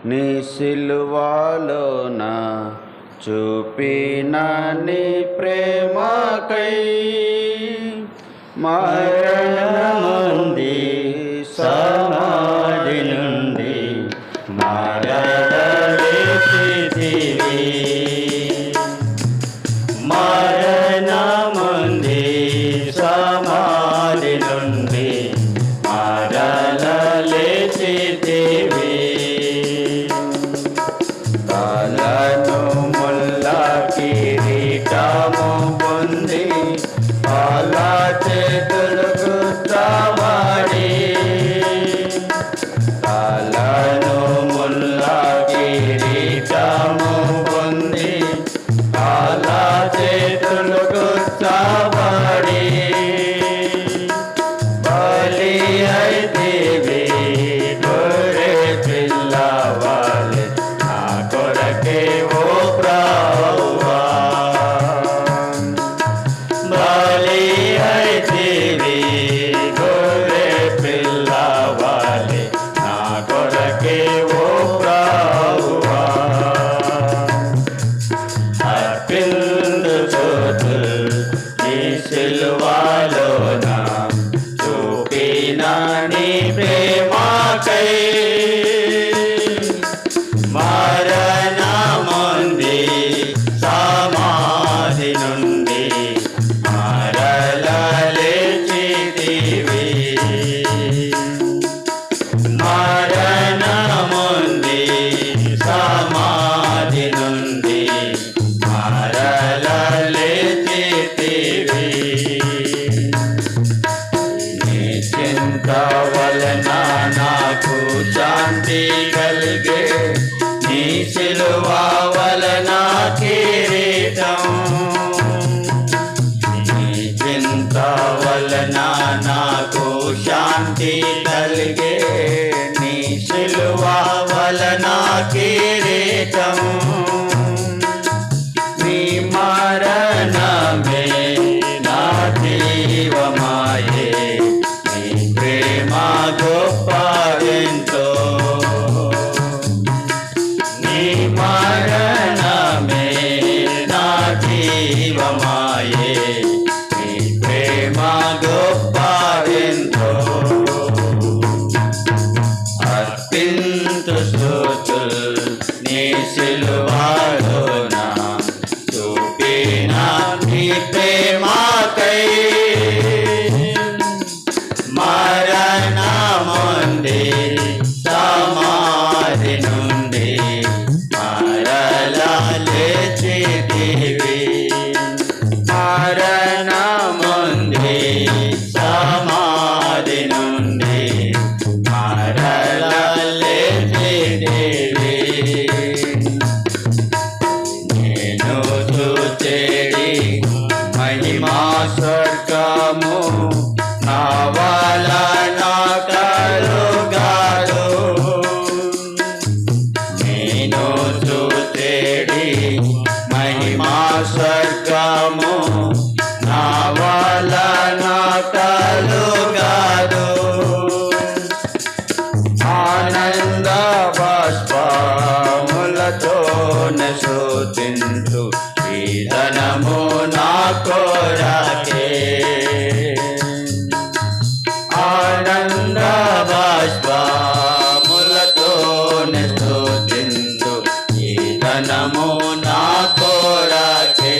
నీ సిలువలోన చూపిన నీ ప్రేమకై మరణముంది సమాధి నుండి మరలలేచితివి. మరణముంది సమాధి నుండి మరలలేచితివి. కాలను ముల్ల కిరీటము పొంది కాళ్ళ చేతులు గుచ్చబడి కాలను ముల్ల కిరీటము పొంది కాళ్ళ చేతులు గుచ్చబడి బలి అయితివి గొర్రె పిల్లవాలే నా కొరకే ఓ ప్రభువా. బలి అయితివి గొర్రె పిల్లవాలే నా కొరకే ఓ ప్రభువా. అర్పించు స్తుతులు నీ సిలువలోన చూపిన నీ ప్రేమకై మరణముంది సమాధి నుండి మరలలేచితివి. మరణముంది సమాధి నుండి మరలలేచితివి. నీ చింత వలన నాకు శాంతి కలిగే నీ సిలువ వలన కిరీటం. నీ చింత వలన నాకు శాంతి కలిగే నీ సిలువ వలన కిరీటం. నీ మరణమే నా జీవమాయే నీ ప్రేమ గొప్పదెంతో. నీ మరణమే నా జీవమాయే నీ ప్రేమ గొప్పదెంతో. అర్పించు స్తుతులు నీ సిలువలోన చూపిన నీ ప్రేమకై మరణముంది సమాధి నుండి మరలలేచితివి. మరణముంది సమాధి నుండి మరలలేచితివి. నేను చూచెడి మహిమా స్వర్గము నా వలన కలుగదు. నేను చూచెడి మహిమా స్వర్గము నా వలన కలుగదు. ఆనంద బాష్పములతోనే స్తుతించు ఈ ధనము నా కొరకే. ఆనంద బాష్పములతోనే స్తుతించు ఈ ధనము నా కొరకే.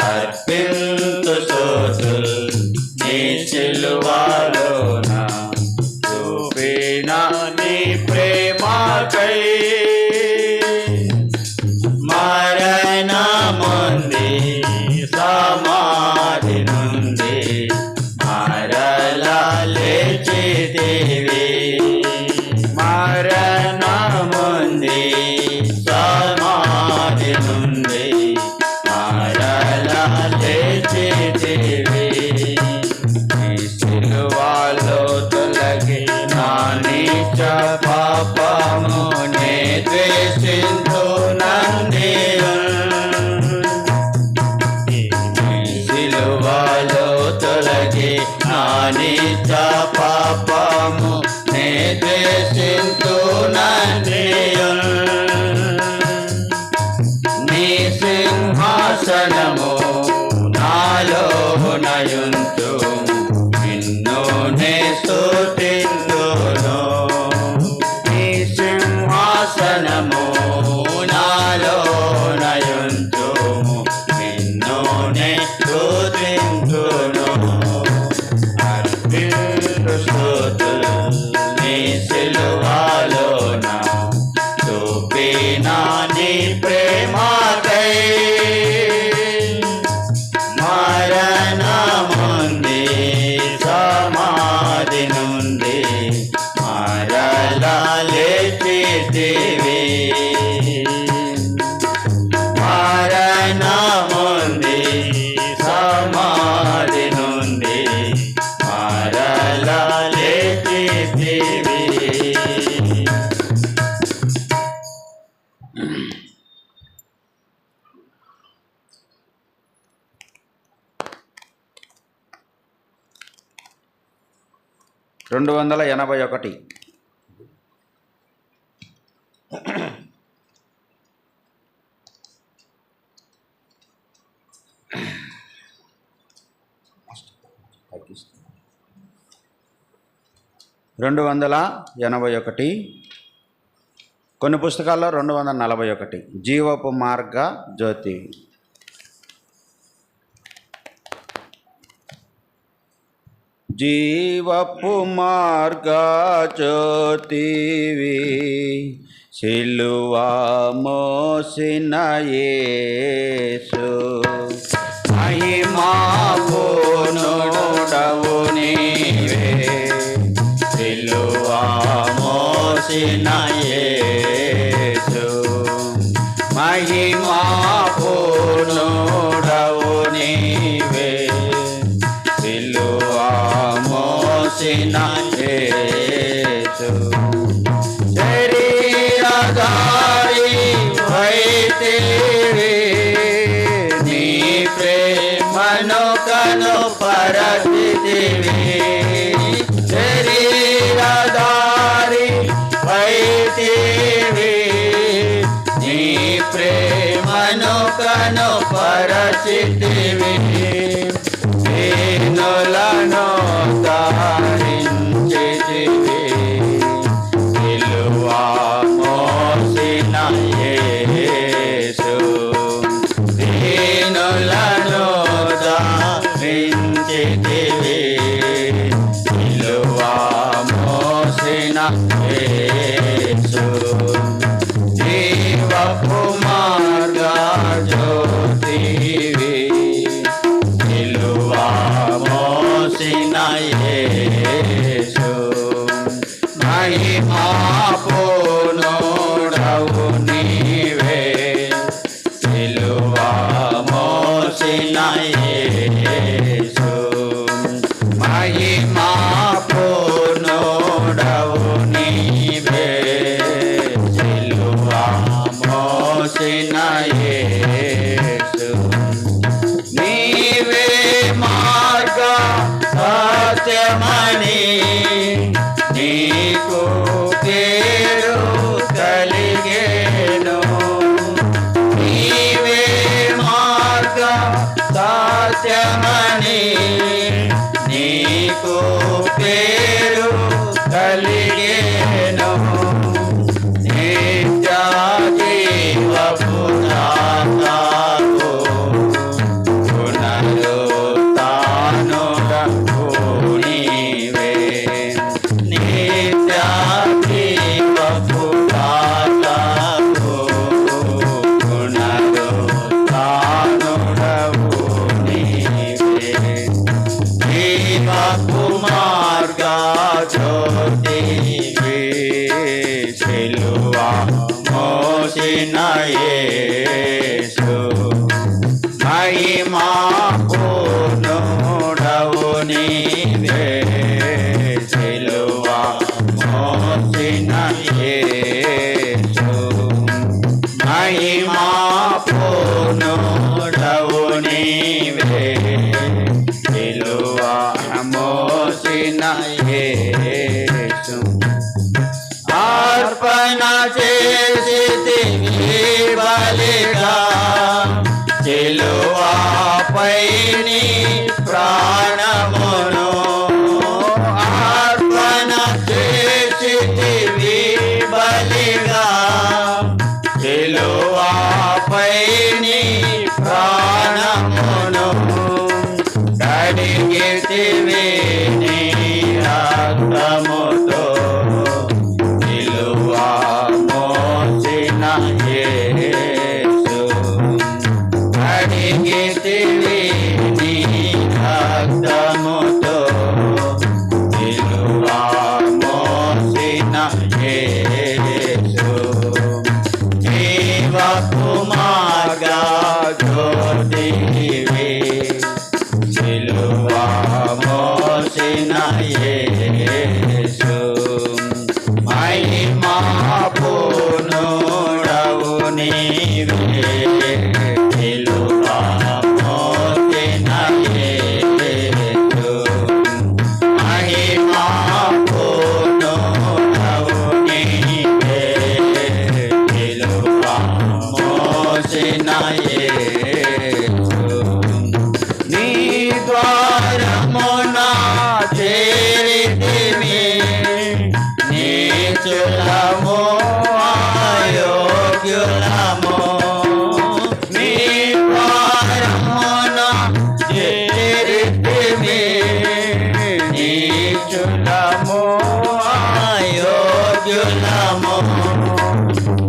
అర్పించు స్తుతులు నీ సిలువలోన చూపిన నీ ప్రేమకై మరణముంది సమాధి నుండి మరలలేచితివి. మరణముంది సమాధి నుండి మరలలేచితివి. నీ సిలువలో తొలగి నా నీచ పాపము నే ద్వేషించు నందియు. నీ సిలువలో తొలగి నా నీచ పాపము నే రెండు 281. రెండు 281. కొన్ని పుస్తకాల్లో 241. జీవపు మార్గ జ్యోతి. జీవపు మార్గ జ్యోతివి సిలువ మోసిన యేసు మహిమా పూర్ణుడవు నీవే సిలువ మోసిన యేసు మహిమా పూర్ణుడవు నీవే సిలువ మోసిన యేసు శరీరధారి వైతివి నీ ప్రేమను కను పరచితివి శరీరధారి వైతివి నీ ప్రేమను కను పరచితివి దీనులను ధారించితివి సిలువ మోసిన యేసు దీనులను ధారించితివి సిలువ మోసిన యేసు జీవపు మార్గ జ్యోతివి సిలువ మోసిన యేసు మహిమా పూర్ణుడవు నీవే సిలువ మోసిన యేసు మహిమా పూర్ణుడవు నీవే సిలువ మోసిన యేసు నీవే మార్గ సత్యమని నీకు పేరు కలిగేను నీవే మార్గ సత్యమని నీకు పేరు కలిగేను నిత్య జీవపు దాతవు పునరుత్థానుడవు నీవే నిత్య జీవపు దాతవు పునరుత్థానుడవు నీవే జీవపు మార్గ జ్యోతివి సిలువ మోసిన యేసు మహిమా పూర్ణుడవు నీవే సిలువ మోసిన యేసు మహిమా పూర్ణుడవు నీవే సిలువ మోసిన యేసు అర్పణ చేసితివి బలిగా సిలువపై నీ ప్రాణమును అర్పణ చేసితివి బలిగా సిలువపై నీ ప్రాణమును కడిగితివి నీ రక్తముతో సిలువ మోసిన యేసు కడిగితివి నీ రక్తముతో సిలువ మోసిన యేసు జీవపు మార్గ జ్యోతివి సిలువ మోసిన యేసు మహిమా పూర్ణుడవు నీవే నిలువా మోసిన యేసు మహిమా పూర్ణుడవు నీవే నిలువా మోసిన యేసు నీ ద్వారమున చేరితిమి నీచులము అయోగ్యులము నీ ద్వారమున చేరితిమి నీచులము అయోగ్యులము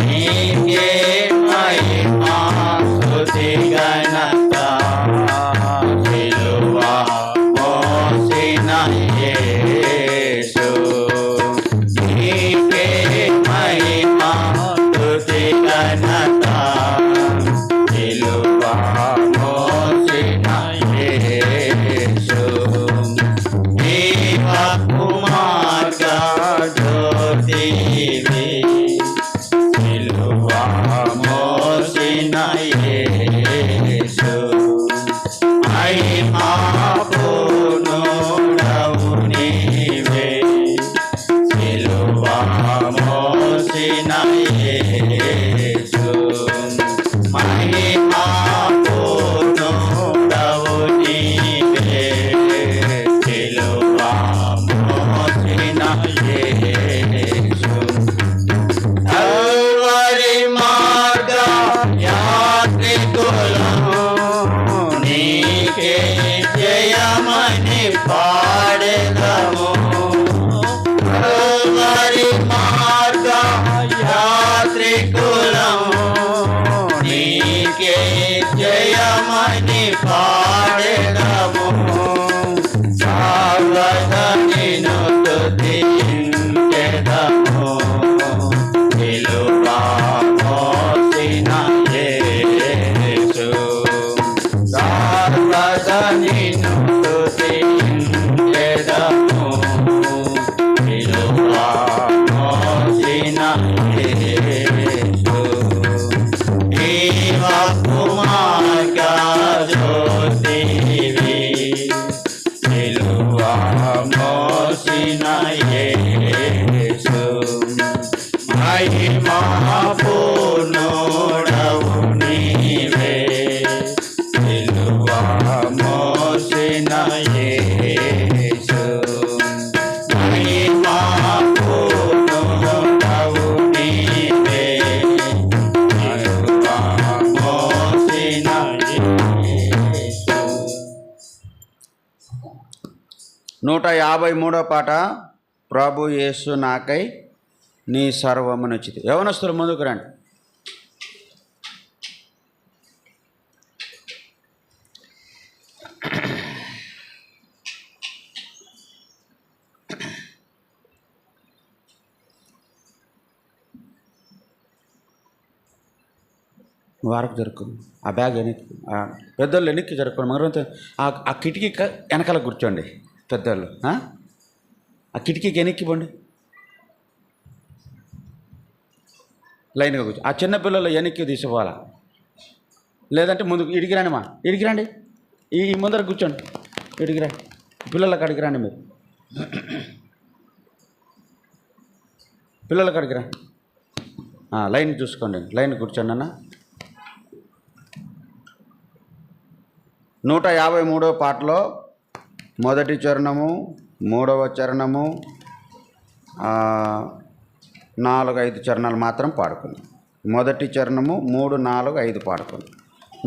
నీకే మహిమా స్తుతి ఘనత సిలువా మోసిన యేసు నీకే మహిమా స్తుతి ఘనత సిలువా మోసిన యేసు జీవ కుమార్గ జ్యోతివి సిలువా మోసిన యేసు మహిమా పూర్ణుడవు నీవే సిలువా మోసిన యేసు మహిమా పూర్ణుడవు నీవే సిలువా మోసిన యేసు కల్వరి మార్గ యాత్రికులము నీకే జయమని పాడెదము కల్వరి మార్గ యాత్రికులము నీకే జయమని పాడెదము సాగద నిన్ను స్తుతించెదము సిలువా మోసిన యేసు సాగద నిన్ను స్తుతించెదము సిలువా మోసిన యేసు జీవ కుమార్గ జ్యోతివి సిలువా మోసిన యేసు మహిమా పూర్ణుడవు నీవే సిలువా మోసిన యేసు మహిమా పూర్ణుడవు నీవే సిలువా మోసిన యేసు 153వ పాట ప్రభు యేసు నాకై నీ సర్వమునొచ్చితి. యవనస్తులు ముందుకు రండి. వారకు జరుపుకుంది ఆ బ్యాగ్ వెనక్కి పెద్దోళ్ళు వెనక్కి జరుపుకోండి మగరంతా ఆ కిటికీ వెనకాల కూర్చోండి పెద్దోళ్ళు ఆ కిటికీకి వెనక్కి పోండి లైన్గా కూర్చో ఆ చిన్నపిల్లలు వెనక్కి తీసుకోవాలా లేదంటే ముందుకు ఇడికి రండి మా ఇడికి రండి ఈ ముందర కూర్చోండి ఇడికి రండి పిల్లలకి అడిగి రండి మీరు పిల్లలకి అడిగి రండి లైన్ చూసుకోండి లైన్ కూర్చోండి అన్న 153వ పాటలో మొదటి చరణము 3వ చరణము 4-5 చరణాలు మాత్రం పాడుకుంది. మొదటి చరణము 3, 4, 5 పాడుకుంది.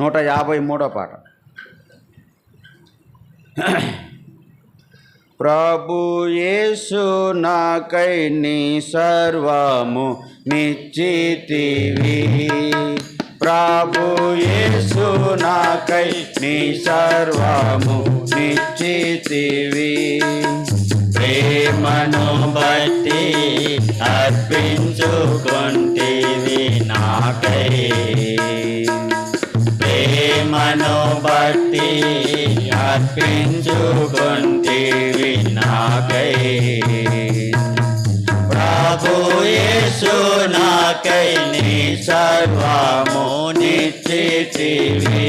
153వ పాట. ప్రభు యేసు నాకై నీ సర్వము నిశ్చితివి ప్రభు యేసు నాకై నీ సర్వము నిశ్చితివి ప్రేమను బట్టి అర్పించుకొంటివి నాకై ప్రేమను బట్టి అర్పించుకొంటివి నాకై ప్రభు యేసు నాకై నీ సర్వము నిశ్చితివి.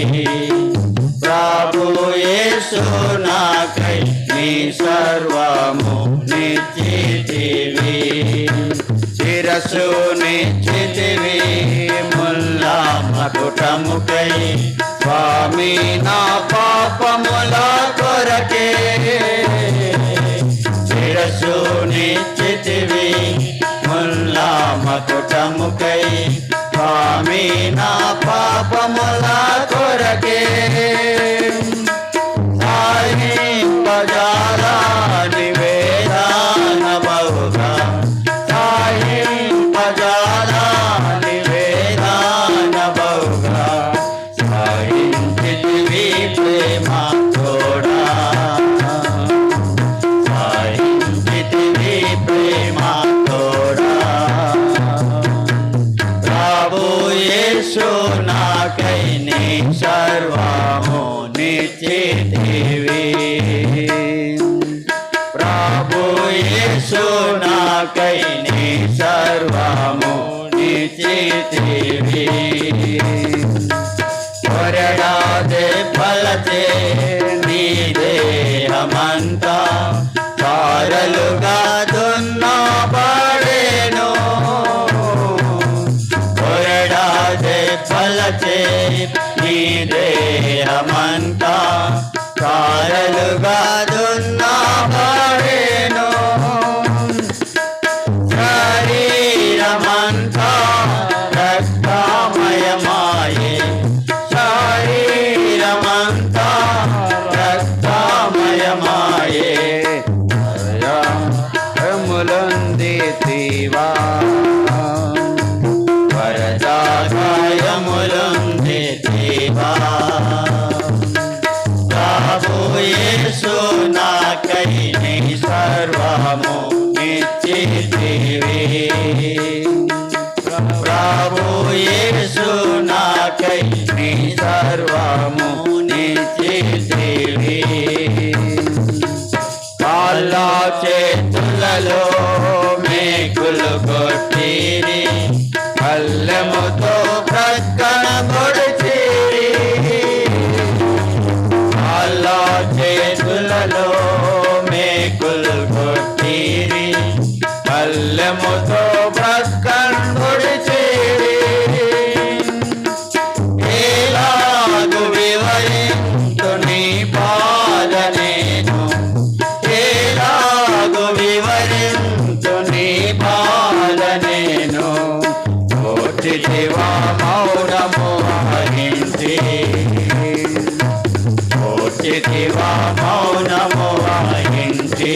ప్రభు యేసు నాకై నీ సర్వము నిశ్చితివి. శిరస్సు నిశ్చితివి ముల్లా మకుటముకై, స్వామి నా పాపముల కొరకే. శిరస్సు నిశ్చితివి ముల్లా మకుటముకై, స్వామి నా పాపముల కొరకే. సాయింపజాలా నివేదన బహుగా, సాయింపజాలా నివేదన బహుగా, సాయించితివి ప్రేమ తోడా, సాయించితివి ప్రేమ తోడా. ప్రభు యేసు నాకై నీ సర్వము నిశ్చితివి. ప్రభు యేసు నాకై నీ సర్వము నిశ్చితివి. కొరడాదే ఫలచే నీ దేహమంతా చారలుగా దున్నబడెను. కొరడాదే ఫలచే నీ దేహమంతా చారలుగా దున్నబడెను. శరీరమంతా రక్తమయమాయే, శరీరమంతా రక్తమయమాయే. గాయములొందితివా, వరదా గాయములొందితివా. ప్రభు యేసు నాకై నీ సర్వము నిశ్చితివి. ప్రభు యేసు నాకై నీ సర్వము నిశ్చితివి. కాళ్ళ చేతులలో మేకులు కొట్టిరి, కళ్ళెముతో ప్రక్కన పొడిచిరి. కాళ్ళ చేతులలో మేకులు కొట్టిరి, కళ్ళెముతో ప్రక్కన పొడిచిరి. ఎలాగు వివరింతు నీ బాధ నేను, ఎలాగు వివరింతు నీ బాధ నేను. కోటిదివా మౌనము వహించి, కోటిదివా మౌనము వహించి.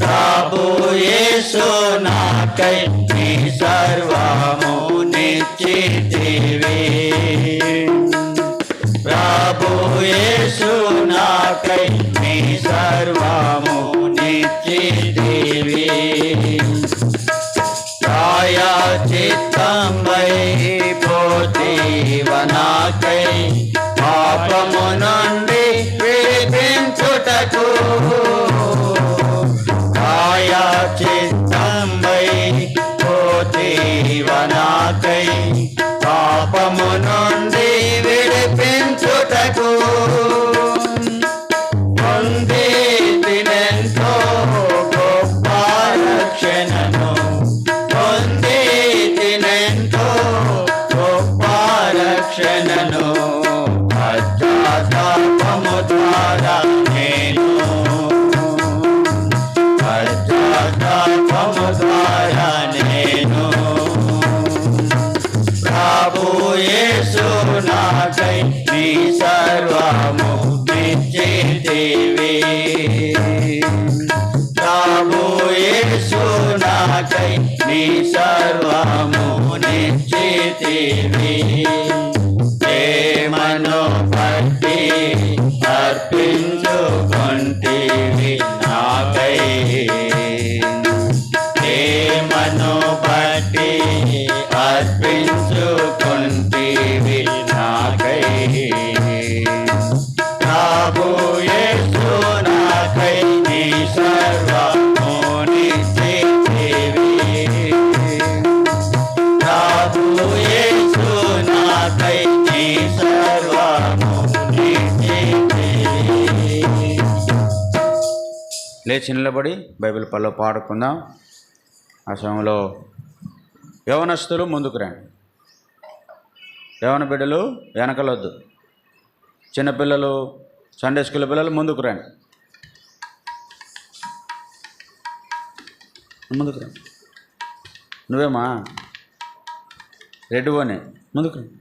ప్రభు యేసు నాకై నీ సర్వము నిశ్చితివి. ప్రభు యేసు నాకై నీ సర్వము నిశ్చితివి. ప్రాయశ్చిత్తమై పోతివ నాకై, పాపము నుండి విడిపించుటకు. ప్రాయశ్చిత్తమై పోతివ నాకై, పాపము నుండి విడిపించుటకు. పొందితినెంతో గొప్ప రక్షణను, పొందితినెంతో గొప్ప రక్షణను. పశ్చాత్తాపము ద్వారా నేను, పశ్చాత్తాపము ద్వారా నేను. ప్రభు యేసు నాకై నీ సర్వము నిశ్చితివి. ప్రభు యేసు నాకై నీ సర్వము నిశ్చితివి. ప్రేమను బట్టి అర్పించుకొంటివి నాకై, ప్రేమను బట్టి అర్పించుకొంటివి నాకై. ప్రభు యేసు నాకై నీ సర్వము నిశ్చితివి. లేచి నిలబడి బైబిల్ పనిలో పాడుకుందాం. ఆ సమయంలో యవనస్తులు ముందుకు రండి. యవన బిడ్డలు వెనకలొద్దు. చిన్నపిల్లలు, సండే స్కూల్ పిల్లలు ముందుకు రండి. ముందుకు రండి. నువ్వేమా రెడ్ ఓనే ముందుకు రండి.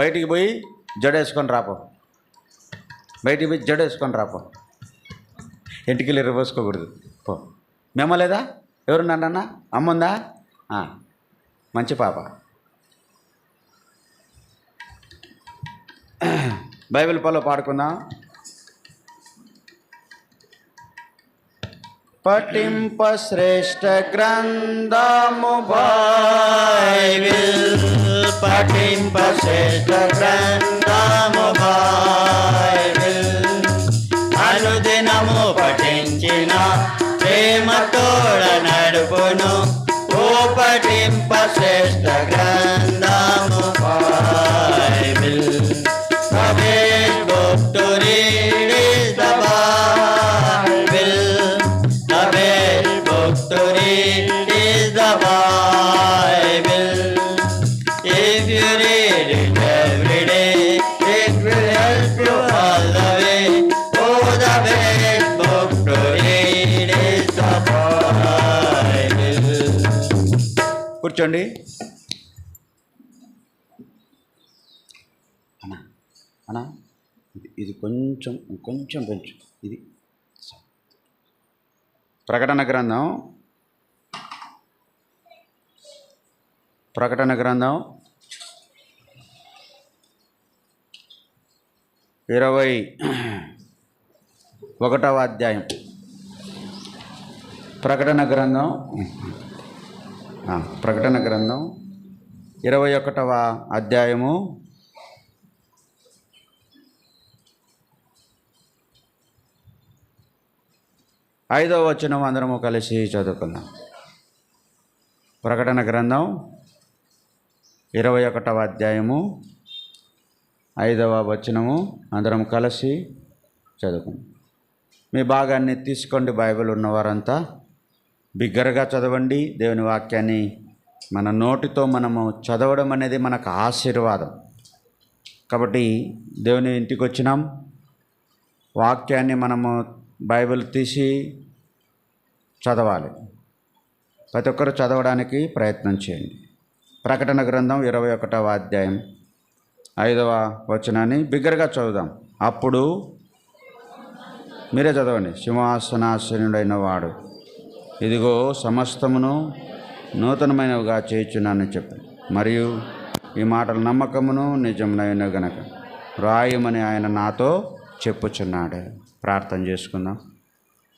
బయటికి పోయి జడేసుకొని రాపో. బయటికి పోయి జడేసుకొని రాపో. ఇంటికి వెళ్ళి పోసుకోకూడదు. పో. మేమ లేదా? ఎవరున్నారన్నా? అమ్ముందా? మంచి పాప. బైబిల్ పనిలో పాడుకుందాం. పఠింప శ్రేష్ఠ గ్రంథము బైబిల్ పఠింప శ్రేష్ఠ గ్రంథము బైబిల్ అనుదినము పఠించిన ప్రేమతోడ నడుపును. ఓ పఠింప శ్రేష్ఠ గ్రంథము Bible. The best book to read is the Bible. The best book to read is the Bible. If you read it every day, it will help you all the way. Oh, the best book to read is the Bible. కూర్చోండి. అన్నా ఇది కొంచెం పెంచు. ఇది ప్రకటన గ్రంథం 21వ అధ్యాయం. ప్రకటన గ్రంథం 21వ అధ్యాయము 5వ వచనం అందరము కలిసి చదువుకుందాం. ప్రకటన గ్రంథం 21వ అధ్యాయము 5వ వచనము అందరం కలిసి చదువుకుందాం. మీ భాగాన్ని తీసుకోండి. బైబిల్ ఉన్నవారంతా బిగ్గరగా చదవండి. దేవుని వాక్యాన్ని మన నోటితో మనము చదవడం అనేది మనకు ఆశీర్వాదం. కాబట్టి దేవుని ఇంటికి వచ్చినాం. వాక్యాన్ని మనము బైబిల్ తీసి చదవాలి. ప్రతి ఒక్కరు చదవడానికి ప్రయత్నం చేయండి. ప్రకటన గ్రంథం 21వ అధ్యాయం 5వ వచనాన్ని బిగ్గరగా చదువుదాం. అప్పుడు మీరే చదవండి. సింహాసనాసనుడైన వాడు ఇదిగో సమస్తమును నూతనమైనవిగా చేయుచున్నానని చెప్పి, మరియు ఈ మాటలు నమ్మకమును నిజమునైన గనక రాయమని ఆయన నాతో చెప్పుచున్నాడు. ప్రార్థన చేసుకుందాం.